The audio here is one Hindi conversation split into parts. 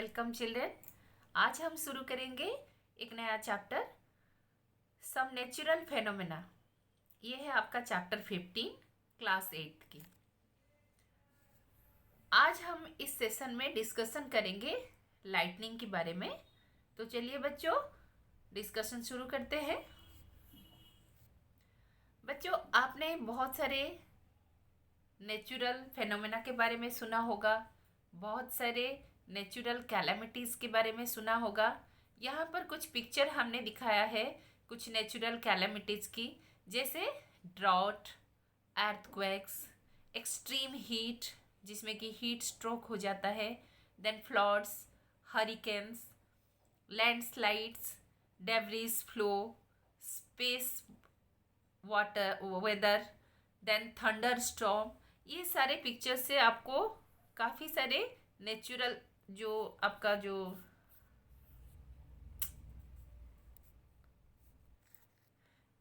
Welcome children. आज हम शुरू करेंगे एक नया चैप्टर, सम नेचुरल फेनोमेना। ये है आपका चैप्टर 15 क्लास 8 की। आज हम इस सेशन में डिस्कशन करेंगे लाइटनिंग के बारे में। तो चलिए बच्चों, डिस्कशन शुरू करते हैं। बच्चों, आपने बहुत सारे नेचुरल फेनोमेना के बारे में सुना होगा, बहुत सारे नेचुरल कैलामिटीज़ के बारे में सुना होगा। यहाँ पर कुछ पिक्चर हमने दिखाया है कुछ नेचुरल कैलामिटीज़ की, जैसे ड्रॉट, अर्थक्वेक्स, एक्सट्रीम हीट जिसमें कि हीट स्ट्रोक हो जाता है, then floods, hurricanes, landslides, debris flow, space water weather, then thunder storm. ये सारे पिक्चर से आपको काफ़ी सारे नेचुरल जो आपका जो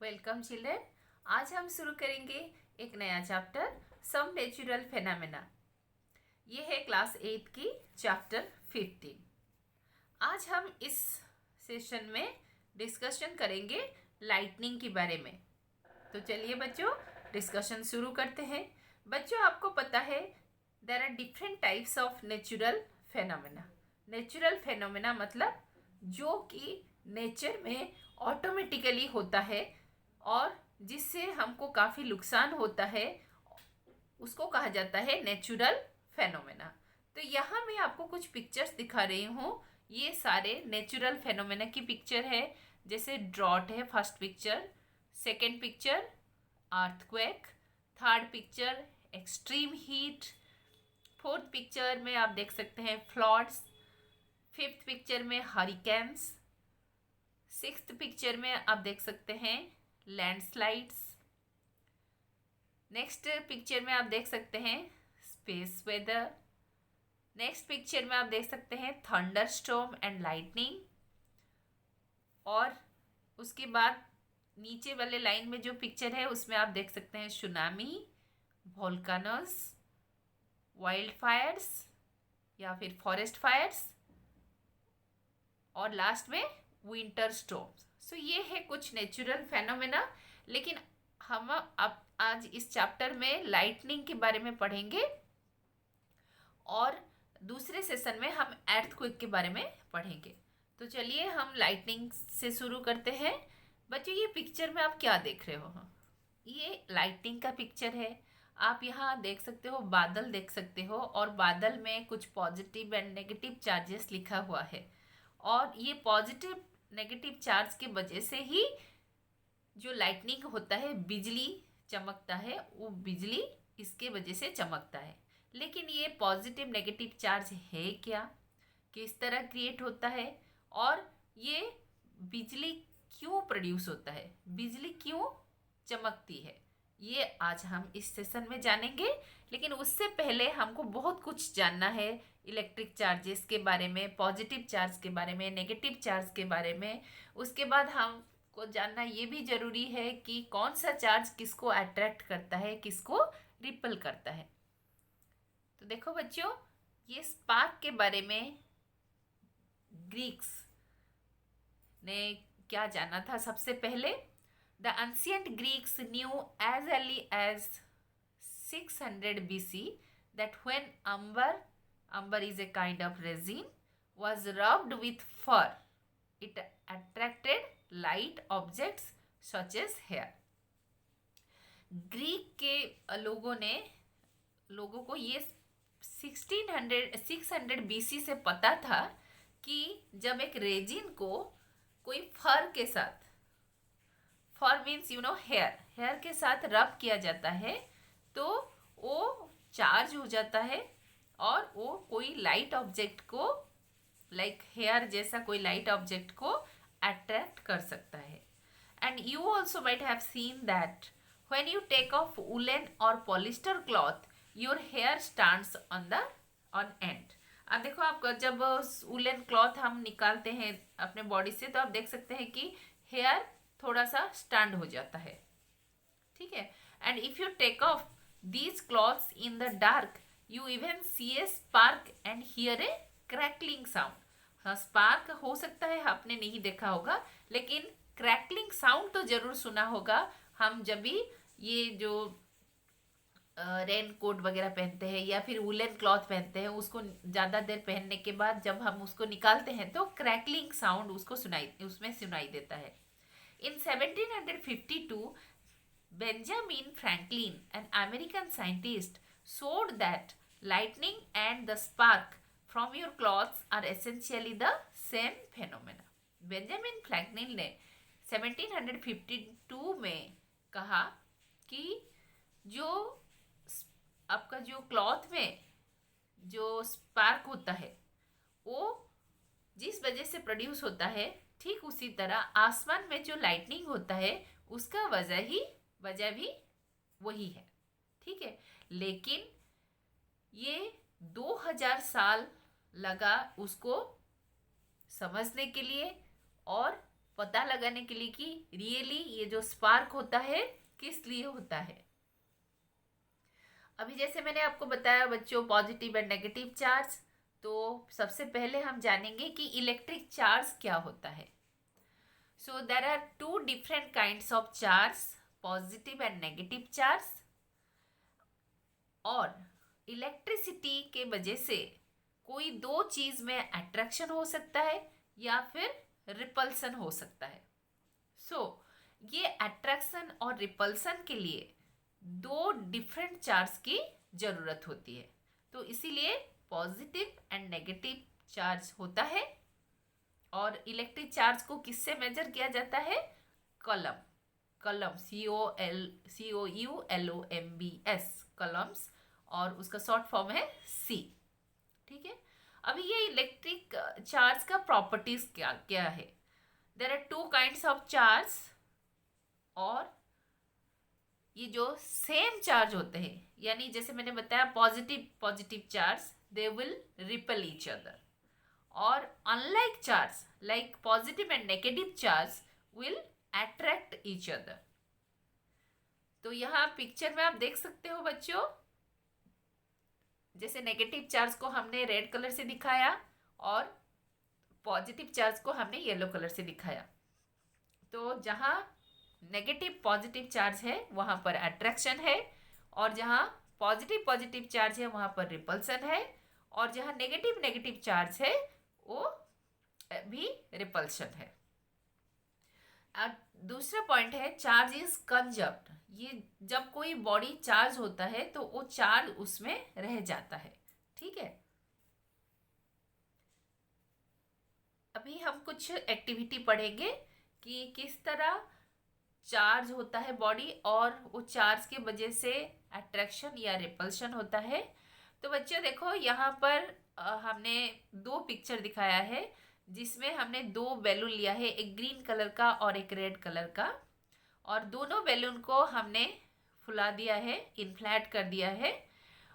वेलकम चिल्ड्रन। आज हम शुरू करेंगे एक नया चैप्टर, सम नेचुरल फेनामेना। ये है क्लास 8 की चैप्टर 15। आज हम इस सेशन में डिस्कशन करेंगे लाइटनिंग के बारे में। तो चलिए बच्चों, डिस्कशन शुरू करते हैं। बच्चों, आपको पता है there are different types of natural phenomena. Natural phenomena मतलब जो कि नेचर में ऑटोमेटिकली होता है और जिससे हमको काफ़ी नुकसान होता है, उसको कहा जाता है नेचुरल फेनोमेना। तो यहाँ मैं आपको कुछ पिक्चर्स दिखा रही हूँ। ये सारे नेचुरल फेनोमेना की पिक्चर है। जैसे ड्रॉट है first picture, second picture earthquake, third picture extreme heat, fourth picture में आप देख सकते हैं फ्लड्स, फिफ्थ पिक्चर में हरिकेन्स, सिक्स्थ पिक्चर में आप देख सकते हैं लैंडस्लाइड्स, नेक्स्ट पिक्चर में आप देख सकते हैं स्पेस वेदर, नेक्स्ट पिक्चर में आप देख सकते हैं थंडर स्टॉर्म एंड लाइटनिंग, और उसके बाद नीचे वाले लाइन में जो पिक्चर है उसमें आप देख सकते हैं सुनामी, वोल्केनोस, वाइल्ड फायर्स या फिर फॉरेस्ट फायर्स, और लास्ट में विंटर स्टॉर्म्स। सो ये है कुछ नेचुरल फेनोमेना। लेकिन हम अब आज इस चैप्टर में लाइटनिंग के बारे में पढ़ेंगे और दूसरे सेशन में हम अर्थक्वेक के बारे में पढ़ेंगे। तो चलिए हम लाइटनिंग से शुरू करते हैं। बच्चों, ये पिक्चर में आप क्या देख रहे हो? ये लाइटनिंग का पिक्चर है। आप यहाँ देख सकते हो, बादल देख सकते हो, और बादल में कुछ पॉजिटिव एंड नेगेटिव चार्जेस लिखा हुआ है। और ये पॉजिटिव नेगेटिव चार्ज की वजह से ही जो लाइटनिंग होता है, बिजली चमकता है, वो बिजली इसके वजह से चमकता है। लेकिन ये पॉजिटिव नेगेटिव चार्ज है क्या, किस तरह क्रिएट होता है, और ये बिजली क्यों प्रोड्यूस होता है, बिजली क्यों चमकती है, ये आज हम इस सेशन में जानेंगे। लेकिन उससे पहले हमको बहुत कुछ जानना है इलेक्ट्रिक चार्जेस के बारे में, पॉजिटिव चार्ज के बारे में, नेगेटिव चार्ज के बारे में। उसके बाद हमको जानना ये भी ज़रूरी है कि कौन सा चार्ज किसको अट्रैक्ट करता है, किसको रिपल करता है। तो देखो बच्चों, ये स्पार्क के बारे में ग्रीक्स ने क्या जाना था सबसे पहले? The ancient Greeks knew as early as 600 BC that when amber is a kind of resin, was rubbed with fur, it attracted light objects such as hair. Greek के लोगों को ये 600 BC से पता था कि जब एक रेजिन को कोई फर के साथ, फर मीन्स हेयर के साथ रब किया जाता है, तो वो चार्ज हो जाता है और वो कोई लाइट ऑब्जेक्ट को, लाइक हेयर जैसा कोई लाइट ऑब्जेक्ट को अट्रैक्ट कर सकता है। And you also might have seen that when you take off woollen or polyester cloth, your hair stands on end. अब देखो, आप जब वुलन क्लॉथ हम निकालते हैं अपने बॉडी से, तो आप देख सकते हैं कि हेयर थोड़ा सा स्टैंड हो जाता है, ठीक है। And if you take off these cloths in the dark, you even see a spark and hear a crackling sound. हाँ, स्पार्क हो सकता है आपने नहीं देखा होगा, लेकिन क्रैकलिंग साउंड तो जरूर सुना होगा। हम जब भी ये जो रेन कोट वगैरह पहनते हैं या फिर वुलन क्लॉथ पहनते हैं, उसको ज़्यादा देर पहनने के बाद जब हम उसको निकालते हैं तो क्रैकलिंग साउंड उसमें सुनाई देता है। इन 1752 Benjamin Franklin, an American scientist, showed that lightning and the spark from your clothes are essentially the same phenomena. Benjamin Franklin ने 1752 में कहा कि जो आपका जो क्लॉथ में जो स्पार्क होता है वो जिस वजह से प्रोड्यूस होता है, ठीक उसी तरह आसमान में जो लाइटनिंग होता है उसका वजह भी वही है। ठीक है, लेकिन ये 2000 साल लगा उसको समझने के लिए और पता लगाने के लिए कि रियली ये जो स्पार्क होता है किस लिए होता है। अभी जैसे मैंने आपको बताया बच्चों, पॉजिटिव एंड नेगेटिव चार्ज, तो सबसे पहले हम जानेंगे कि इलेक्ट्रिक चार्ज क्या होता है। So there are two different kinds of charge, positive and negative charge. और इलेक्ट्रिसिटी के वजह से कोई दो चीज में अट्रैक्शन हो सकता है या फिर रिपल्सन हो सकता है। सो ये अट्रैक्शन और रिपल्सन के लिए दो डिफरेंट चार्ज की जरूरत होती है। तो इसीलिए पॉजिटिव एंड नेगेटिव चार्ज होता है। और इलेक्ट्रिक चार्ज को किससे मेजर किया जाता है? कलम COULOMBS कलम्स, और उसका शॉर्ट फॉर्म है C। ठीक है, अभी ये इलेक्ट्रिक चार्ज का प्रॉपर्टीज क्या है? There are two kinds of charge, और ये जो सेम चार्ज होते हैं, यानी जैसे मैंने बताया positive charge they will repel each other, और unlike charge like positive and negative charge will attract each other. तो यहाँ पिक्चर में आप देख सकते हो बच्चों, जैसे नेगेटिव चार्ज को हमने रेड कलर से दिखाया और पॉजिटिव चार्ज को हमने येलो कलर से दिखाया। तो जहाँ नेगेटिव पॉजिटिव चार्ज है वहाँ पर अट्रैक्शन है, और जहाँ पॉजिटिव चार्ज है वहाँ पर रिपल्सन है, और जहाँ नेगेटिव चार्ज है वो भी रिपल्शन है। अब दूसरा पॉइंट है चार्ज इज कंजर्व्ड। ये जब कोई बॉडी चार्ज होता है तो वो चार्ज उसमें रह जाता है। ठीक है, अभी हम कुछ एक्टिविटी पढ़ेंगे कि किस तरह चार्ज होता है बॉडी और वो चार्ज के वजह से अट्रैक्शन या रिपल्शन होता है। तो बच्चों देखो, यहाँ पर हमने दो पिक्चर दिखाया है जिसमें हमने दो बैलून लिया है, एक ग्रीन कलर का और एक रेड कलर का, और दोनों बैलून को हमने फुला दिया है, इन्फ्लेट कर दिया है।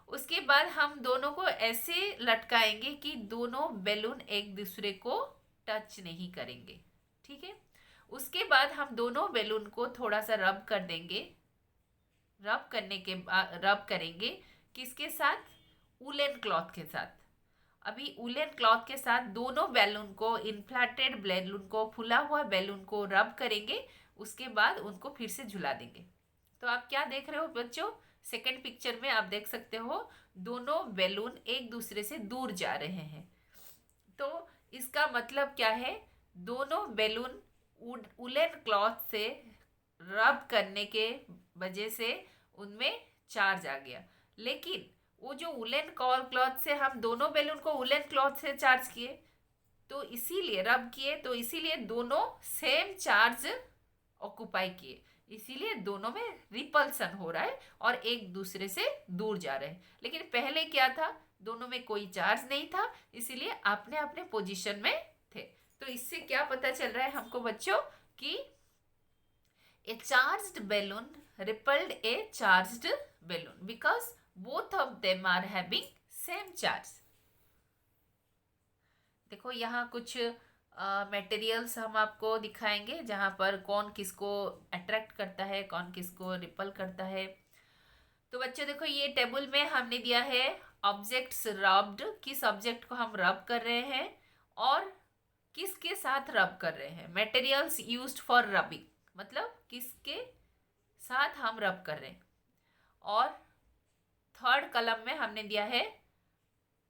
उसके बाद हम दोनों को ऐसे लटकाएंगे कि दोनों बैलून एक दूसरे को टच नहीं करेंगे। ठीक है, उसके बाद हम दोनों बैलून को थोड़ा सा रब कर देंगे। रब करेंगे किसके साथ? वुलन क्लॉथ के साथ। अभी वुलन क्लॉथ के साथ दोनों बैलून को, इन्फ्लेटेड बैलून को, फुला हुआ बैलून को रब करेंगे। उसके बाद उनको फिर से झुला देंगे। तो आप क्या देख रहे हो बच्चों? सेकंड पिक्चर में आप देख सकते हो दोनों बैलून एक दूसरे से दूर जा रहे हैं। तो इसका मतलब क्या है? दोनों बैलून वुलन क्लॉथ से रब करने के वजह से उनमें चार्ज आ गया, लेकिन वो जो वुलन क्लॉथ से हम दोनों बैलून को वुलन क्लॉथ से चार्ज किए, तो इसीलिए रब किए, तो इसीलिए दोनों सेम चार्ज ऑक्युपाई किए, इसीलिए दोनों में रिपल्सन हो रहा है और एक दूसरे से दूर जा रहे हैं। लेकिन पहले क्या था? दोनों में कोई चार्ज नहीं था, इसीलिए अपने अपने पोजीशन में थे। तो इससे क्या पता चल रहा है हमको बच्चों कि a charged balloon repelled a charged balloon because both of them are having same charge. देखो यहाँ कुछ मटेरियल्स हम आपको दिखाएंगे जहाँ पर कौन किसको अट्रैक्ट करता है, कौन किसको रिपल करता है। तो बच्चों देखो, ये टेबल में हमने दिया है ऑब्जेक्ट्स रब्ड, किस ऑब्जेक्ट को हम रब कर रहे हैं और किसके साथ रब कर रहे हैं। मटेरियल्स यूज्ड फॉर रबिंग, मतलब किसके साथ हम रब कर रहे हैं। और थर्ड कॉलम में हमने दिया है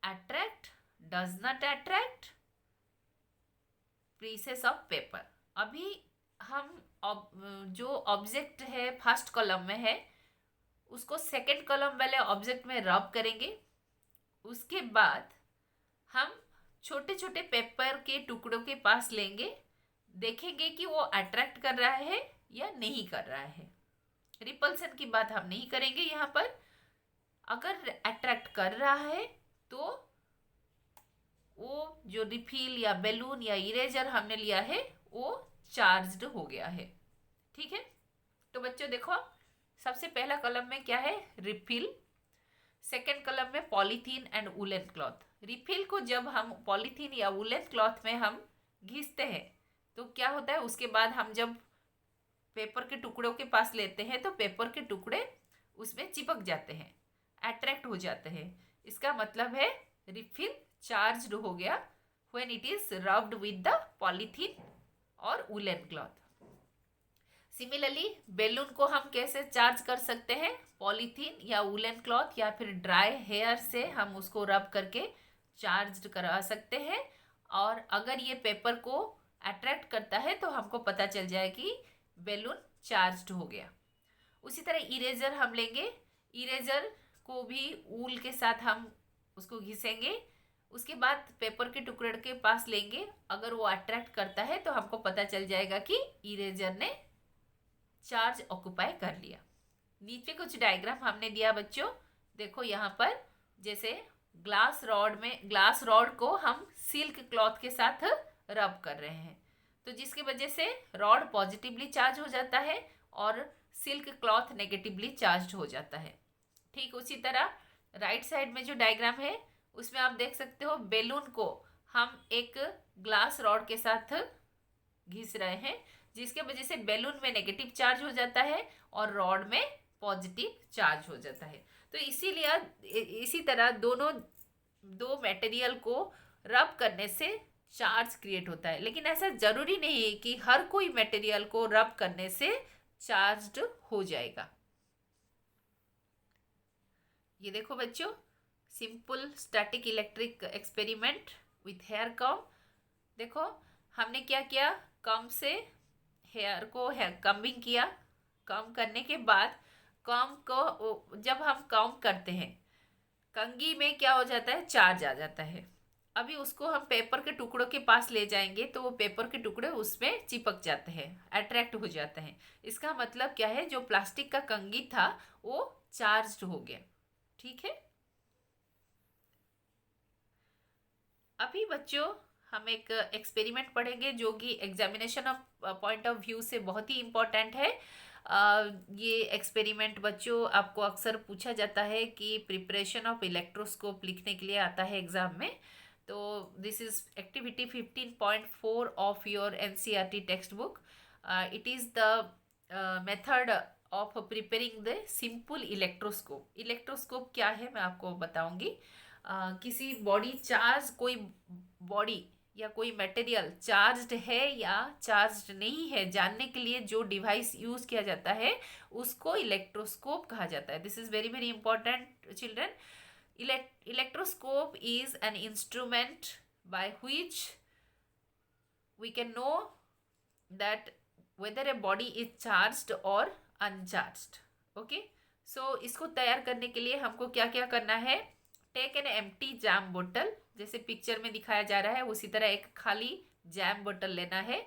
attract, does not attract, pieces of paper. अभी हम जो ऑब्जेक्ट है फर्स्ट कॉलम में है उसको सेकंड कॉलम वाले ऑब्जेक्ट में रब करेंगे। उसके बाद हम छोटे छोटे पेपर के टुकड़ों के पास लेंगे, देखेंगे कि वो अट्रैक्ट कर रहा है या नहीं कर रहा है। रिपल्सन की बात हम नहीं करेंगे यहाँ पर। अगर अट्रैक्ट कर रहा है तो वो जो रिफिल या बैलून या इरेजर हमने लिया है वो चार्ज्ड हो गया है। ठीक है, तो बच्चों देखो सबसे पहला कॉलम में क्या है, रिफिल। सेकेंड कॉलम में polythene and woollen cloth. Refill को जब हम पॉलीथीन या वुलन क्लॉथ में हम घिसते हैं तो क्या होता है, उसके बाद हम जब पेपर के टुकड़ों के पास लेते हैं तो पेपर के टुकड़े उसमें चिपक जाते हैं, अट्रैक्ट हो जाते हैं। इसका मतलब है रिफिल चार्ज्ड हो गया when it is rubbed with the polythene और वुलन क्लॉथ। सिमिलरली बैलून को हम कैसे चार्ज कर सकते हैं, पॉलीथीन या वुलन क्लॉथ या फिर ड्राई हेयर से हम उसको रब करके चार्ज करा सकते हैं। और अगर ये पेपर को अट्रैक्ट करता है तो हमको पता चल जाए कि बैलून चार्ज्ड हो गया। उसी तरह इरेजर हम लेंगे, इरेजर को भी वूल के साथ हम उसको घिसेंगे। उसके बाद पेपर के टुकड़े के पास लेंगे, अगर वो अट्रैक्ट करता है तो हमको पता चल जाएगा कि इरेजर ने चार्ज ऑक्युपाई कर लिया। नीचे कुछ डायग्राम हमने दिया बच्चों, देखो यहाँ पर जैसे ग्लास रॉड को हम सिल्क क्लॉथ के साथ रब कर रहे हैं, तो जिसकी वजह से रॉड पॉजिटिवली चार्ज हो जाता है और सिल्क क्लॉथ नेगेटिवली चार्ज हो जाता है। ठीक उसी तरह राइट साइड में जो डायग्राम है उसमें आप देख सकते हो बैलून को हम एक ग्लास रॉड के साथ घिस रहे हैं, जिसके वजह से बैलून में नेगेटिव चार्ज हो जाता है और रॉड में पॉजिटिव चार्ज हो जाता है। तो इसीलिए इसी तरह दो मटेरियल को रब करने से चार्ज क्रिएट होता है, लेकिन ऐसा जरूरी नहीं है कि हर कोई मटेरियल को रब करने से चार्ज्ड हो जाएगा। ये देखो बच्चों, simple static electric experiment with hair comb. देखो हमने क्या किया, कॉम से हेयर को कॉम्बिंग किया। कॉम करने के बाद कॉम को जब हम कॉम करते हैं कंघी में क्या हो जाता है, चार्ज आ जाता है। अभी उसको हम पेपर के टुकड़ों के पास ले जाएंगे तो वो पेपर के टुकड़े उसमें चिपक जाते हैं, अट्रैक्ट हो जाते हैं। इसका मतलब क्या है, जो प्लास्टिक का कंघी था वो चार्ज्ड हो गया। ठीक है, अभी बच्चों हम एक एक्सपेरिमेंट पढ़ेंगे जो कि examination of point of view से बहुत ही इम्पोर्टेंट है। ये एक्सपेरिमेंट बच्चों आपको अक्सर पूछा जाता है कि प्रिपरेशन ऑफ इलेक्ट्रोस्कोप लिखने के लिए आता है एग्जाम में। तो this is activity 15.4 of your NCERT text book. It is the method of preparing the simple electroscope. Electroscope क्या है मैं आपको बताऊंगी। किसी कोई बॉडी या कोई मटेरियल चार्ज्ड है या चार्ज्ड नहीं है जानने के लिए जो डिवाइस यूज किया जाता है उसको इलेक्ट्रोस्कोप कहा जाता है। This is very very important children. Electroscope is an instrument by which we can know that whether a body is charged or uncharged. Okay, so इसको तैयार करने के लिए हमको क्या क्या करना है, टेक एन एम्प्टी जैम बोतल, जैसे पिक्चर में दिखाया जा रहा है उसी तरह एक खाली जैम बोतल लेना है।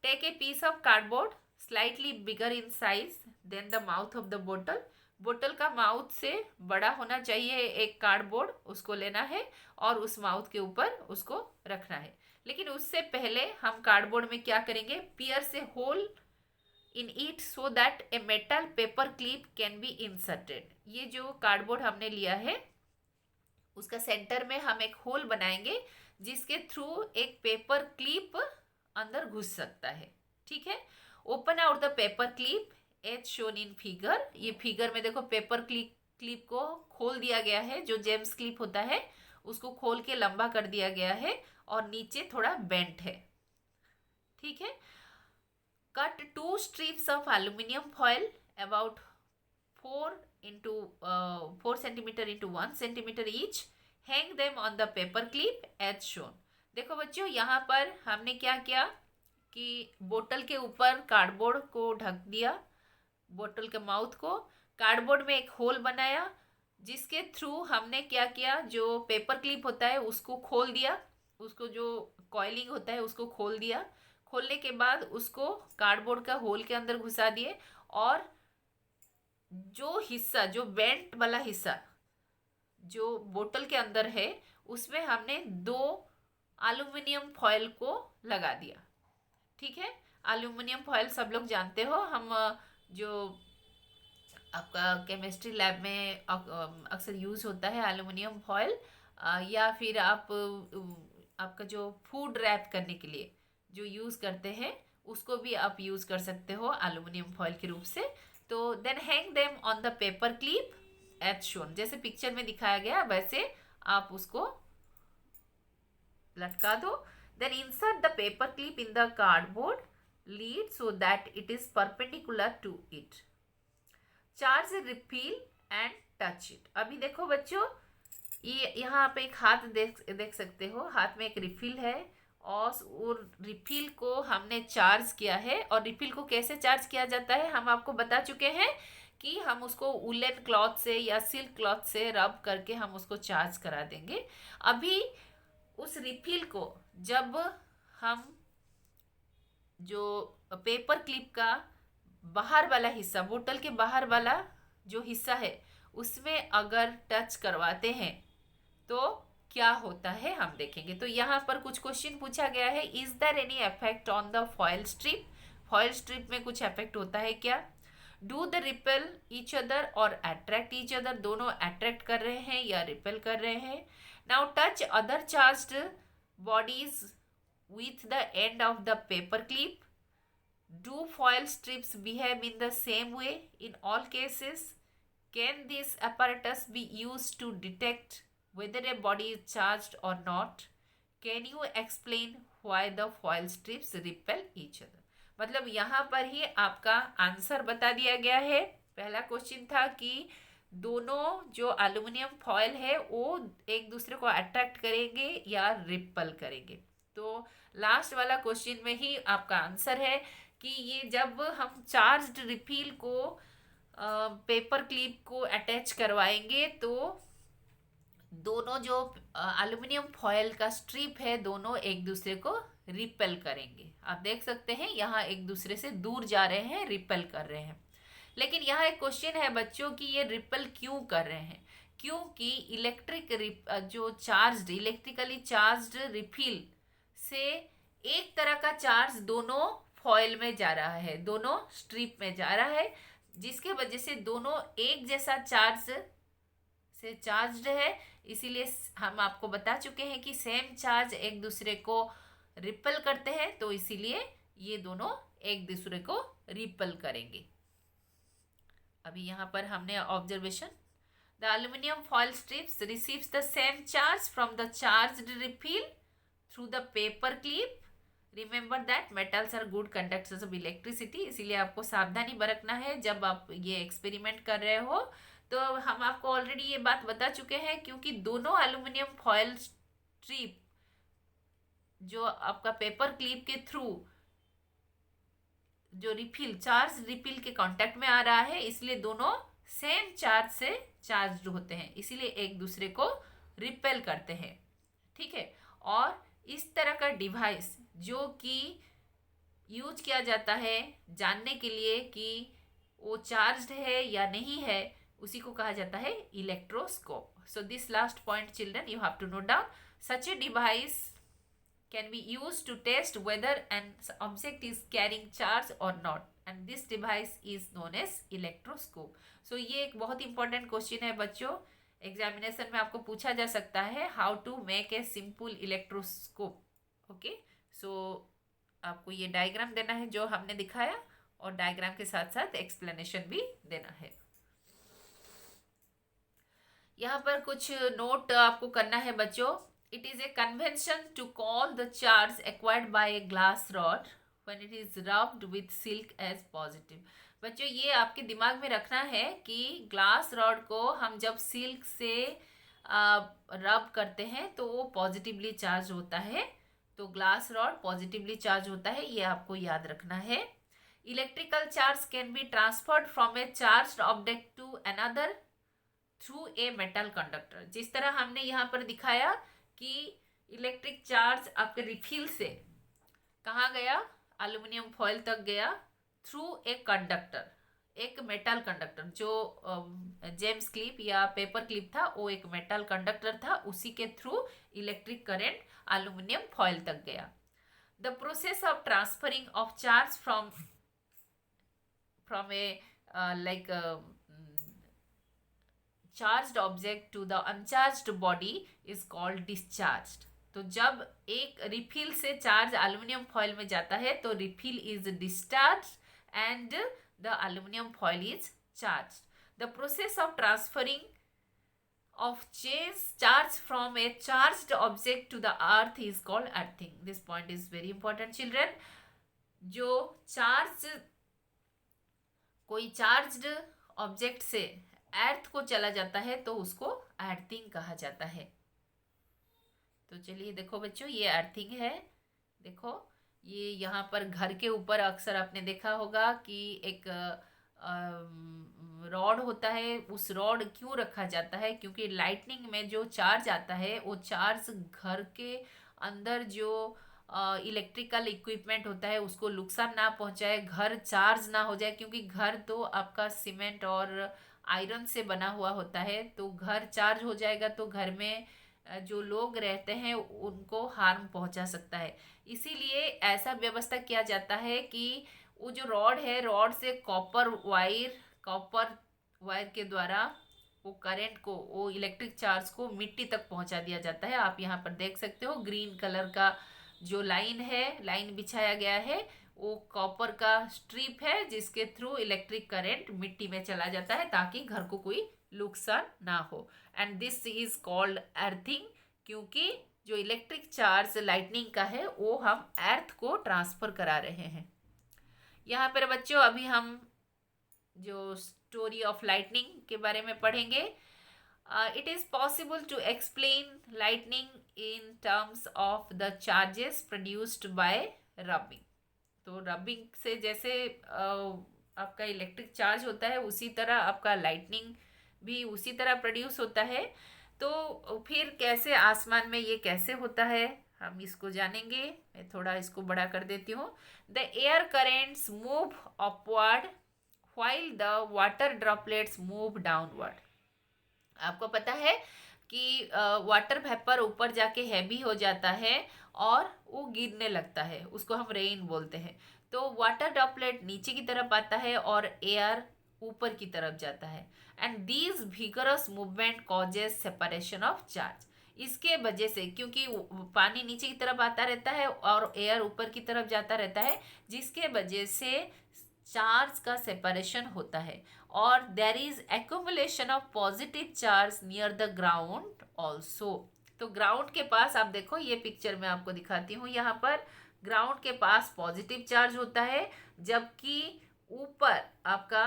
Take a piece of cardboard slightly bigger in size than the mouth of the बोतल। बोतल का माउथ से बड़ा होना चाहिए एक कार्डबोर्ड, उसको लेना है और उस माउथ के ऊपर उसको रखना है। लेकिन उससे पहले हम कार्डबोर्ड में क्या करेंगे, pierce hole in it so that a metal paper clip can be inserted. ये जो कार्डबोर्ड हमने लिया है उसका सेंटर में हम एक होल बनाएंगे जिसके थ्रू एक पेपर क्लिप अंदर घुस सकता है। ठीक है, open out the paper clip as shown in figure. ये फिगर में देखो पेपर क्लिप को खोल दिया गया है, जो जेम्स क्लिप होता है उसको खोल के लंबा कर दिया गया है और नीचे थोड़ा बेंट है। ठीक है। Cut 2 strips of aluminium foil about 4 centimeter into 1 centimeter each. Hang them on the paper clip as shown. देखो बच्चों, यहाँ पर हमने क्या किया कि बोतल के ऊपर कार्डबोर्ड को ढक दिया, बोतल के माउथ को कार्डबोर्ड में एक होल बनाया, जिसके थ्रू हमने क्या किया, जो पेपर क्लिप होता है उसको खोल दिया, उसको जो कॉइलिंग होता है उसको खोल दिया। खोलने के बाद उसको कार्डबोर्ड का होल के अंदर घुसा दिए और जो हिस्सा, जो बेंट वाला हिस्सा जो बोतल के अंदर है उसमें हमने 2 एल्युमिनियम फॉयल को लगा दिया। ठीक है। एल्युमिनियम फॉयल सब लोग जानते हो, हम जो आपका केमिस्ट्री लैब में अक्सर यूज़ होता है एल्युमिनियम फॉयल, या फिर आपका जो फूड रैप करने के लिए जो यूज़ करते हैं उसको भी आप यूज़ कर सकते हो एल्युमिनियम फॉयल के रूप से। तो then hang them on the paper clip as shown, जैसे पिक्चर में दिखाया गया वैसे आप उसको लटका दो। Then insert the paper clip in the cardboard lead so that it is perpendicular to it. Charge refill and touch it. अभी देखो बच्चों, ये यहाँ आप एक हाथ देख सकते हो, हाथ में एक रिफिल है और रिफिल को हमने चार्ज किया है। और रिफिल को कैसे चार्ज किया जाता है हम आपको बता चुके हैं कि हम उसको वुलन क्लॉथ से या सिल्क क्लॉथ से रब करके हम उसको चार्ज करा देंगे। अभी उस रिफिल को जब हम जो पेपर क्लिप का बाहर वाला हिस्सा, बोतल के बाहर वाला जो हिस्सा है उसमें अगर टच करवाते हैं तो क्या होता है हम देखेंगे। तो यहाँ पर कुछ क्वेश्चन पूछा गया है, is there any effect on the foil strip. Foil strip में कुछ इफेक्ट होता है क्या। Do the repel each other और अट्रैक्ट ईच अदर, दोनों अट्रैक्ट कर रहे हैं या रिपेल कर रहे हैं। Now touch other charged bodies with the end of the paper clip. Do foil strips behave in the same way in all cases? Can this apparatus be used to detect whether a body is charged or not? Can you explain why the foil strips repel each other? मतलब यहाँ पर ही आपका आंसर बता दिया गया है। पहला क्वेश्चन था कि दोनों जो एल्युमिनियम फॉयल है वो एक दूसरे को अट्रैक्ट करेंगे या रिपेल करेंगे। तो लास्ट वाला क्वेश्चन में ही आपका आंसर है कि ये जब हम चार्ज्ड रिफिल को पेपर क्लिप को अटैच करवाएंगे तो दोनों जो एल्युमिनियम फॉयल का स्ट्रिप है दोनों एक दूसरे को रिपेल करेंगे। आप देख सकते हैं यहाँ एक दूसरे से दूर जा रहे हैं, रिपेल कर रहे हैं। लेकिन यहाँ एक क्वेश्चन है बच्चों कि ये रिपेल क्यों कर रहे हैं। क्योंकि इलेक्ट्रिकली चार्ज्ड रिफिल से एक तरह का चार्ज दोनों फॉयल में जा रहा है, दोनों स्ट्रिप में जा रहा है, जिसके वजह से दोनों एक जैसा चार्ज से चार्ज्ड है। इसीलिए हम आपको बता चुके हैं कि सेम चार्ज एक दूसरे को रिपेल करते हैं, तो इसीलिए ये दोनों एक दूसरे को रिपेल करेंगे। अभी यहाँ पर हमने observation, the aluminium foil strips receives the same charge from the charged refill through the paper clip. Remember that metals are good conductors of electricity. इसीलिए आपको सावधानी बरतना है जब आप ये एक्सपेरिमेंट कर रहे हो। तो हम आपको ऑलरेडी ये बात बता चुके हैं, क्योंकि दोनों एल्युमिनियम फॉयल स्ट्रिप जो आपका पेपर क्लिप के थ्रू जो रिफिल, चार्ज रिफिल के कांटेक्ट में आ रहा है, इसलिए दोनों सेम चार्ज से चार्ज्ड होते हैं, इसीलिए एक दूसरे को रिपेल करते हैं। ठीक है। और इस तरह का डिवाइस जो कि यूज किया जाता है जानने के लिए कि वो चार्ज्ड है या नहीं है, उसी को कहा जाता है electroscope. So this last point children you have to note down. Such a device can be used to test whether an object is carrying charge or not, and this device is known as electroscope. So ये एक बहुत इंपॉर्टेंट क्वेश्चन है बच्चों, एग्जामिनेशन में आपको पूछा जा सकता है, how to make a simple electroscope. Okay, so आपको ये डायग्राम देना है जो हमने दिखाया, और डायग्राम के साथ साथ एक्सप्लेनेशन भी देना है। यहाँ पर कुछ नोट आपको करना है बच्चों. It is a convention to call the charge acquired by a glass rod when it is rubbed with silk as positive. बच्चों ये आपके दिमाग में रखना है कि ग्लास रॉड को हम जब सिल्क से रब करते हैं तो वो पॉजिटिवली चार्ज होता है. तो ग्लास रॉड पॉजिटिवली चार्ज होता है, ये आपको याद रखना है. Electrical charge can be transferred from a charged object to another through a metal conductor. जिस तरह हमने यहाँ पर दिखाया कि इलेक्ट्रिक चार्ज आपके रिफिल से कहाँ गया, एल्युमिनियम फॉयल तक गया थ्रू ए कंडक्टर, एक मेटल कंडक्टर. जो जेम्स क्लिप या पेपर क्लिप था वो एक मेटल कंडक्टर था, उसी के through electric current aluminium foil तक गया. The process of transferring of charge from A like charged object to the uncharged body is called discharged. तो जब एक रिफिल से चार्ज एल्युमिनियम फॉयल में जाता है तो refill is discharge and the aluminium foil is charge. The process of transferring of charge from a charged object to the earth is called earthing. This point is very important children. जो चार्ज कोई चार्ज्ड ऑब्जेक्ट से अर्थ को चला जाता है तो उसको अर्थिंग कहा जाता है. तो चलिए देखो बच्चों, ये अर्थिंग है. देखो ये यहाँ पर घर के ऊपर अक्सर आपने देखा होगा कि एक रॉड होता है. उस रॉड क्यों रखा जाता है, क्योंकि लाइटनिंग में जो चार्ज आता है वो चार्ज घर के अंदर जो इलेक्ट्रिकल इक्विपमेंट होता है उसको नुकसान ना पहुंचाए, घर चार्ज ना हो जाए. क्योंकि घर तो आपका सीमेंट और आयरन से बना हुआ होता है, तो घर चार्ज हो जाएगा तो घर में जो लोग रहते हैं उनको हार्म पहुंचा सकता है. इसीलिए ऐसा व्यवस्था किया जाता है कि वो जो रॉड है, रॉड से कॉपर वायर के द्वारा वो करंट को, वो इलेक्ट्रिक चार्ज को मिट्टी तक पहुंचा दिया जाता है. आप यहाँ पर देख सकते हो ग्रीन कलर का जो लाइन बिछाया गया है वो कॉपर का स्ट्रिप है जिसके थ्रू इलेक्ट्रिक करंट मिट्टी में चला जाता है ताकि घर को कोई नुकसान ना हो. And this is called earthing, क्योंकि जो इलेक्ट्रिक चार्ज लाइटनिंग का है वो हम अर्थ को ट्रांसफर करा रहे हैं. यहाँ पर बच्चों अभी हम जो स्टोरी ऑफ लाइटनिंग के बारे में पढ़ेंगे. It is possible to explain lightning in terms of the charges produced by rubbing. तो रबिंग से जैसे आपका इलेक्ट्रिक चार्ज होता है उसी तरह आपका लाइटनिंग भी उसी तरह प्रोड्यूस होता है. तो फिर कैसे आसमान में ये कैसे होता है हम इसको जानेंगे. मैं थोड़ा इसको बड़ा कर देती हूँ. The air currents move upward while the water droplets move downward. आपको पता है कि वाटर वेपर ऊपर जाके हैवी हो जाता है और वो गिरने लगता है, उसको हम रेन बोलते हैं. तो वाटर ड्रॉपलेट नीचे की तरफ आता है और एयर ऊपर की तरफ जाता है. And these vigorous movement causes separation of charge. इसके वजह से, क्योंकि पानी नीचे की तरफ आता रहता है और एयर ऊपर की तरफ जाता रहता है, जिसके वजह से चार्ज का सेपरेशन होता है. और there is accumulation of positive charge near the ground also. तो ग्राउंड के पास आप देखो, ये पिक्चर में आपको दिखाती हूँ. यहाँ पर ग्राउंड के पास पॉजिटिव चार्ज होता है, जबकि ऊपर आपका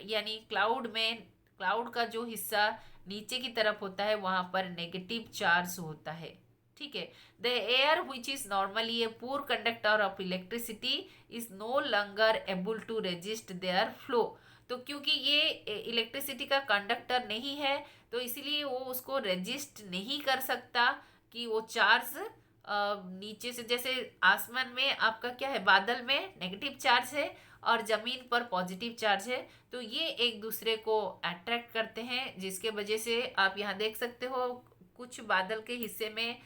यानी क्लाउड का जो हिस्सा नीचे की तरफ होता है वहाँ पर नेगेटिव चार्ज होता है. ठीक है. The air which is normally a poor conductor of electricity is no longer able to resist their flow. तो क्योंकि ये इलेक्ट्रिसिटी का कंडक्टर नहीं है तो इसीलिए वो उसको रेजिस्ट नहीं कर सकता कि वो चार्ज नीचे से, जैसे आसमान में आपका क्या है, बादल में नेगेटिव चार्ज है और ज़मीन पर पॉजिटिव चार्ज है, तो ये एक दूसरे को अट्रैक्ट करते हैं, जिसके वजह से आप यहाँ देख सकते हो कुछ बादल के हिस्से में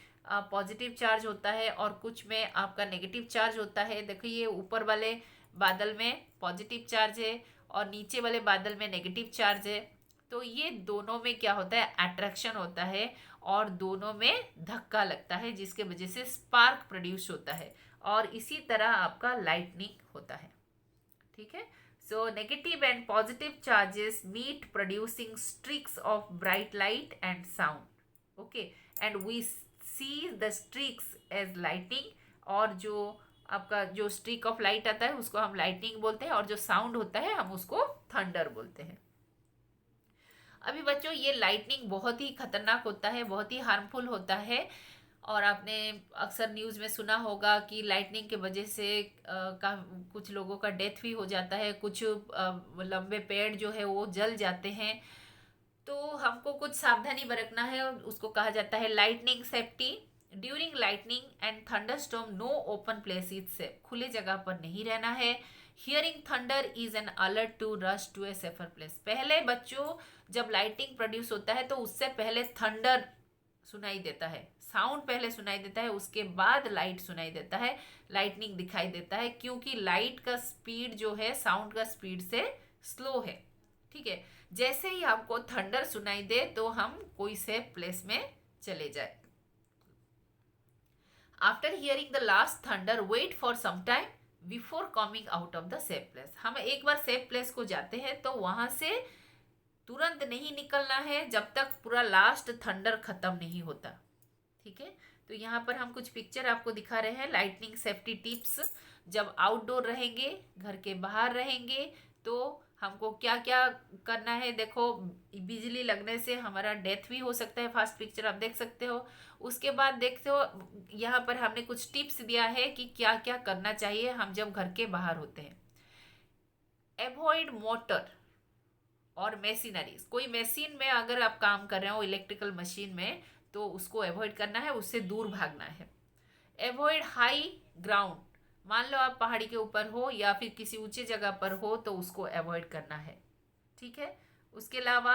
पॉजिटिव चार्ज होता है और कुछ में आपका नेगेटिव चार्ज होता है. देखो ये ऊपर वाले बादल में पॉजिटिव चार्ज है और नीचे वाले बादल में नेगेटिव चार्ज है. तो ये दोनों में क्या होता है, अट्रैक्शन होता है और दोनों में धक्का लगता है, जिसके वजह से स्पार्क प्रोड्यूस होता है और इसी तरह आपका लाइटनिंग होता है. ठीक है. So negative and positive charges meet producing streaks of bright light and sound. Okay, and we see the streaks as lightning, और जो आपका जो स्ट्रीक ऑफ लाइट आता है उसको हम लाइटनिंग बोलते हैं, और जो साउंड होता है हम उसको थंडर बोलते हैं। अभी बच्चों ये लाइटनिंग बहुत ही खतरनाक होता है, बहुत ही हार्मफुल होता है, और आपने अक्सर न्यूज़ में सुना होगा कि लाइटनिंग के वजह से कुछ लोगों का डेथ भी हो जाता है, कुछ लंबे पेड़ जो है वो जल जाते हैं। तो हमको कुछ सावधानी बरतना है, उसको कहा जाता है lightning safety. During lightning and thunderstorm no open place is safe, खुले जगह पर नहीं रहना है। Hearing thunder is an alert to rush to a safer place. पहले बच्चों जब लाइटिंग प्रोड्यूस होता है तो उससे पहले थंडर सुनाई देता है, साउंड पहले सुनाई देता है, उसके बाद लाइट सुनाई देता है, लाइटनिंग दिखाई देता है, क्योंकि लाइट का स्पीड जो है साउंड का स्पीड से स्लो है। ठीक है, जैसे ही आपको थंडर सुनाई दे तो हम कोई सेफ प्लेस में चले जाए। After hearing the last thunder wait for some time before coming out of the safe place. हम एक बार सेफ प्लेस को जाते हैं तो वहां से तुरंत नहीं निकलना है जब तक पूरा लास्ट थंडर खत्म नहीं होता। ठीक है, तो यहाँ पर हम कुछ पिक्चर आपको दिखा रहे हैं लाइटनिंग सेफ्टी टिप्स। जब आउटडोर रहेंगे, घर के बाहर रहेंगे, तो हमको क्या क्या करना है। देखो, बिजली लगने से हमारा डेथ भी हो सकता है, फास्ट पिक्चर आप देख सकते हो। उसके बाद देखते हो यहाँ पर हमने कुछ टिप्स दिया है कि क्या क्या करना चाहिए हम जब घर के बाहर होते हैं। एवॉइड मोटर और मशीनरीज। कोई मशीन में अगर आप काम कर रहे हो, इलेक्ट्रिकल मशीन में, तो उसको अवॉइड करना है, उससे दूर भागना है। अवॉइड हाई ग्राउंड, मान लो आप पहाड़ी के ऊपर हो या फिर किसी ऊंचे जगह पर हो तो उसको अवॉइड करना है। ठीक है, उसके अलावा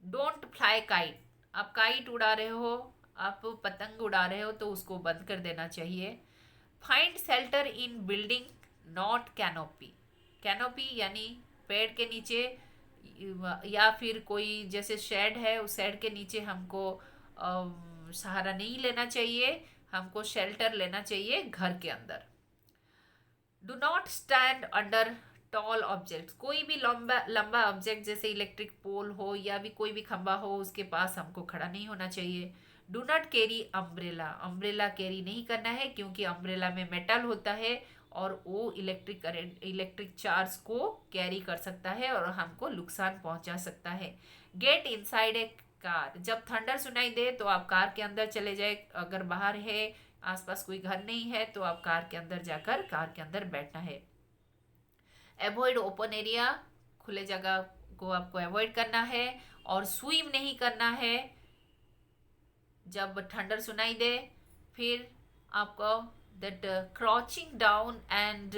डोंट फ्लाई काइट। आप काइट उड़ा रहे हो, आप पतंग उड़ा रहे हो, तो उसको बंद कर देना चाहिए। Find shelter in building not canopy. Canopy यानी पेड़ के नीचे, या फिर कोई जैसे शेड है, उस शेड के नीचे हमको सहारा नहीं लेना चाहिए, हमको शेल्टर लेना चाहिए घर के अंदर। Do not stand under tall objects. कोई भी लंबा लंबा ऑब्जेक्ट जैसे इलेक्ट्रिक पोल हो या भी कोई भी खंबा हो, उसके पास हमको खड़ा नहीं होना चाहिए। Do not carry umbrella. Umbrella carry नहीं करना है, क्योंकि अम्ब्रेला में मेटल होता है और वो इलेक्ट्रिक करंट, इलेक्ट्रिक चार्ज को कैरी कर सकता है और हमको नुकसान पहुंचा सकता है। Get inside a car. जब थंडर सुनाई दे तो आप कार के अंदर चले जाए। अगर बाहर है, आसपास कोई घर नहीं है, तो आप कार के अंदर जाकर कार के अंदर बैठना है। Avoid open area. खुले जगह को आपको अवॉइड करना है, और स्विम नहीं करना है जब ठंडर सुनाई दे। फिर आपको that crouching down and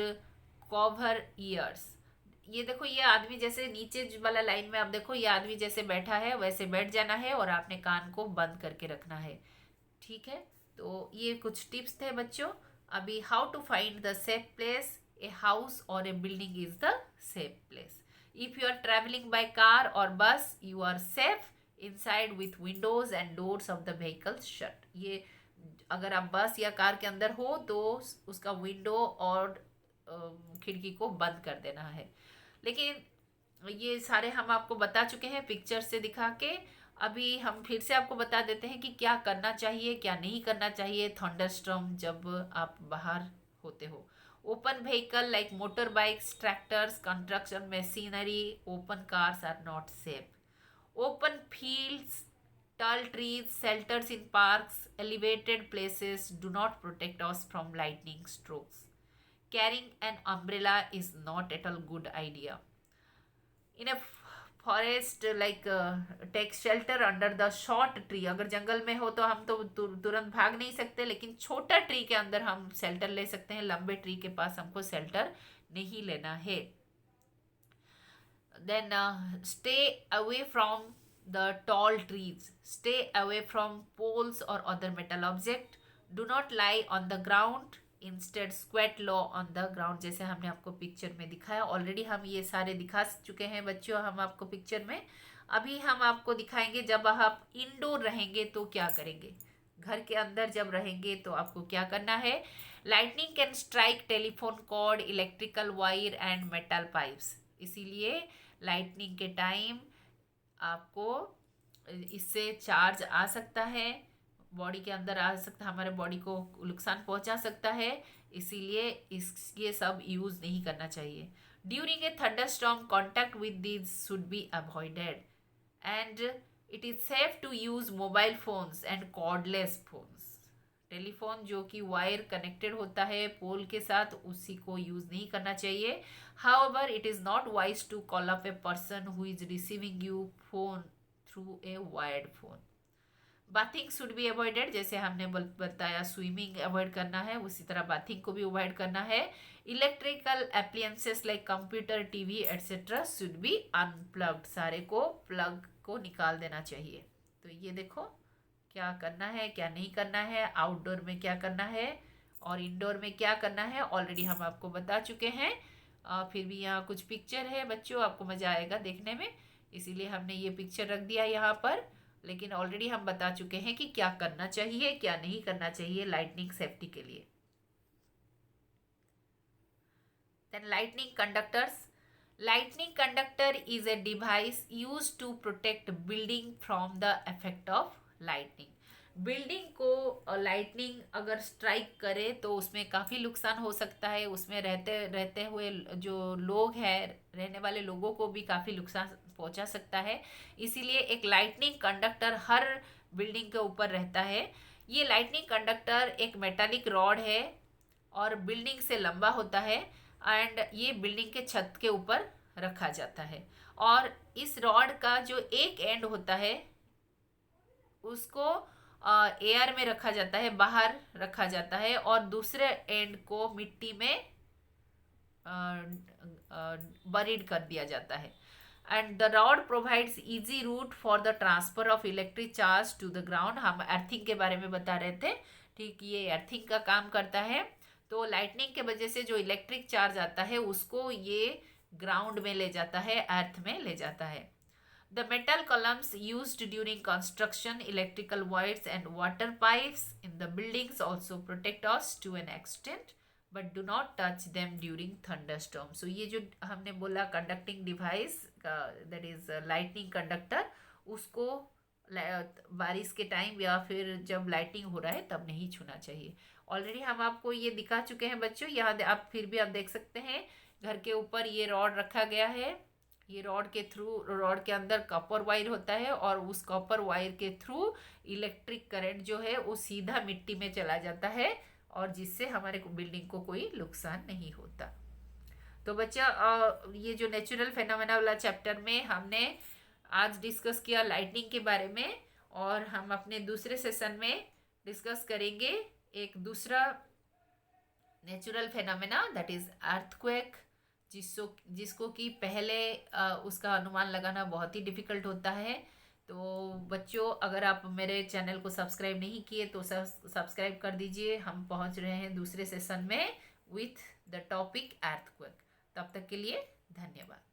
cover years. ये देखो, ये आदमी जैसे नीचे वाला लाइन में आप देखो, ये आदमी जैसे बैठा है वैसे बैठ जाना है और आपने कान को बंद करके रखना है। ठीक है, तो ये कुछ टिप्स थे बच्चों। अभी how to find the safe place. A house or a building is the safe place. If you are travelling by car or bus, you are safe inside with windows and doors of the vehicles shut. ये अगर आप बस या कार के अंदर हो तो उसका विंडो और खिड़की को बंद कर देना है। लेकिन ये सारे हम आपको बता चुके हैं पिक्चर से दिखा के। अभी हम फिर से आपको बता देते हैं कि क्या करना चाहिए, क्या नहीं करना चाहिए थंडरस्टॉर्म जब आप बाहर होते हो। Open vehicle like motor bikes, tractors, construction machinery, open cars are not safe. Open fields, tall trees, shelters in parks, elevated places do not protect us from lightning strokes. Carrying an umbrella is not at all good idea. In a forest, like take shelter under the short tree. अगर जंगल में हो तो हम तो तुरंत भाग नहीं सकते, लेकिन छोटा ट्री के अंदर हम शेल्टर ले सकते हैं। लंबे ट्री के पास हमको शेल्टर नहीं लेना है। Then stay away from the tall trees. Stay away from poles or other metal object. Do not lie on the ground. Instead squat low on the ground, जैसे हमने आपको पिक्चर में दिखाया। ऑलरेडी हम ये सारे दिखा चुके हैं बच्चों हम आपको पिक्चर में। अभी हम आपको दिखाएंगे जब आप इंडोर रहेंगे तो क्या करेंगे। घर के अंदर जब रहेंगे तो आपको क्या करना है। Lightning can strike telephone cord, electrical wire and metal pipes. इसीलिए लाइटनिंग के टाइम आपको इससे चार्ज आ सकता है, बॉडी के अंदर आ सकता है, हमारे बॉडी को नुकसान पहुंचा सकता है, इसीलिए ये सब यूज़ नहीं करना चाहिए. During a thunderstorm contact with these should be avoided and it is safe to use mobile phones and cordless phones. Telephone जो कि वायर कनेक्टेड होता है पोल के साथ, उसी को यूज़ नहीं करना चाहिए. However it is not wise to call up a person who is receiving you phone through a wired phone. Bathing should be avoided, जैसे हमने बताया स्विमिंग अवॉइड करना है, उसी तरह बाथिंग को भी अवॉइड करना है. Electrical appliances like computer, TV etcetera should be unplugged. सारे को प्लग को निकाल देना चाहिए. तो ये देखो क्या करना है क्या नहीं करना है, आउटडोर में क्या करना है और इंडोर में क्या करना है, ऑलरेडी हम आपको बता चुके हैं. फिर भी यहाँ कुछ पिक्चर है बच्चों, आपको मज़ा आएगा देखने में, इसीलिए हमने ये पिक्चर रख दिया यहाँ पर. लेकिन ऑलरेडी हम बता चुके हैं कि क्या करना चाहिए क्या नहीं करना चाहिए लाइटनिंग सेफ्टी के लिए. Then lightning conductors. Lightning conductor is a device used to protect building from the effect of lightning. Building को लाइटनिंग अगर स्ट्राइक करे तो उसमें काफ़ी नुकसान हो सकता है, उसमें रहते हुए जो लोग हैं, रहने वाले लोगों को भी काफ़ी नुकसान पहुंचा सकता है. इसीलिए एक लाइटनिंग कंडक्टर हर बिल्डिंग के ऊपर रहता है. ये लाइटनिंग कंडक्टर एक मेटालिक रॉड है और बिल्डिंग से लंबा होता है एंड ये बिल्डिंग के छत के ऊपर रखा जाता है. और इस रॉड का जो एक एंड होता है उसको एयर में रखा जाता है, बाहर रखा जाता है, और दूसरे एंड को मिट्टी में बरीड कर दिया जाता है. And the rod provides easy route for the transfer of electric charge to the ground. हम अर्थिंग के बारे में बता रहे थे, ठीक, ये अर्थिंग का काम करता है. तो लाइटनिंग के वजह से जो इलेक्ट्रिक चार्ज आता है उसको ये ग्राउंड में ले जाता है, अर्थ में ले जाता है. The metal columns used during construction, electrical wires and water pipes in the buildings also protect us to an extent but do not touch them during thunderstorm. So ये जो हमने बोला conducting device that is lightning conductor, उसको बारिश के टाइम या फिर जब लाइटिंग हो रहा है तब नहीं छूना चाहिए. ऑलरेडी हम आपको ये दिखा चुके हैं बच्चों, यहाँ आप फिर भी आप देख सकते हैं घर के ऊपर ये रॉड रखा गया है. ये रॉड के अंदर कॉपर वायर होता है और उस कॉपर वायर के थ्रू इलेक्ट्रिक करंट जो है वो सीधा मिट्टी में चला जाता है और जिससे हमारे बिल्डिंग को कोई नुकसान नहीं होता. तो बच्चा ये जो नेचुरल फेनोमेना वाला चैप्टर में हमने आज डिस्कस किया लाइटनिंग के बारे में, और हम अपने दूसरे सेशन में डिस्कस करेंगे एक दूसरा natural phenomena that is earthquake, जिसको कि पहले उसका अनुमान लगाना बहुत ही डिफ़िकल्ट होता है. तो बच्चों अगर आप मेरे चैनल को सब्सक्राइब नहीं किए तो सब्सक्राइब कर दीजिए. हम पहुंच रहे हैं दूसरे सेशन में विथ द टॉपिक अर्थक्वेक. तब तक के लिए धन्यवाद.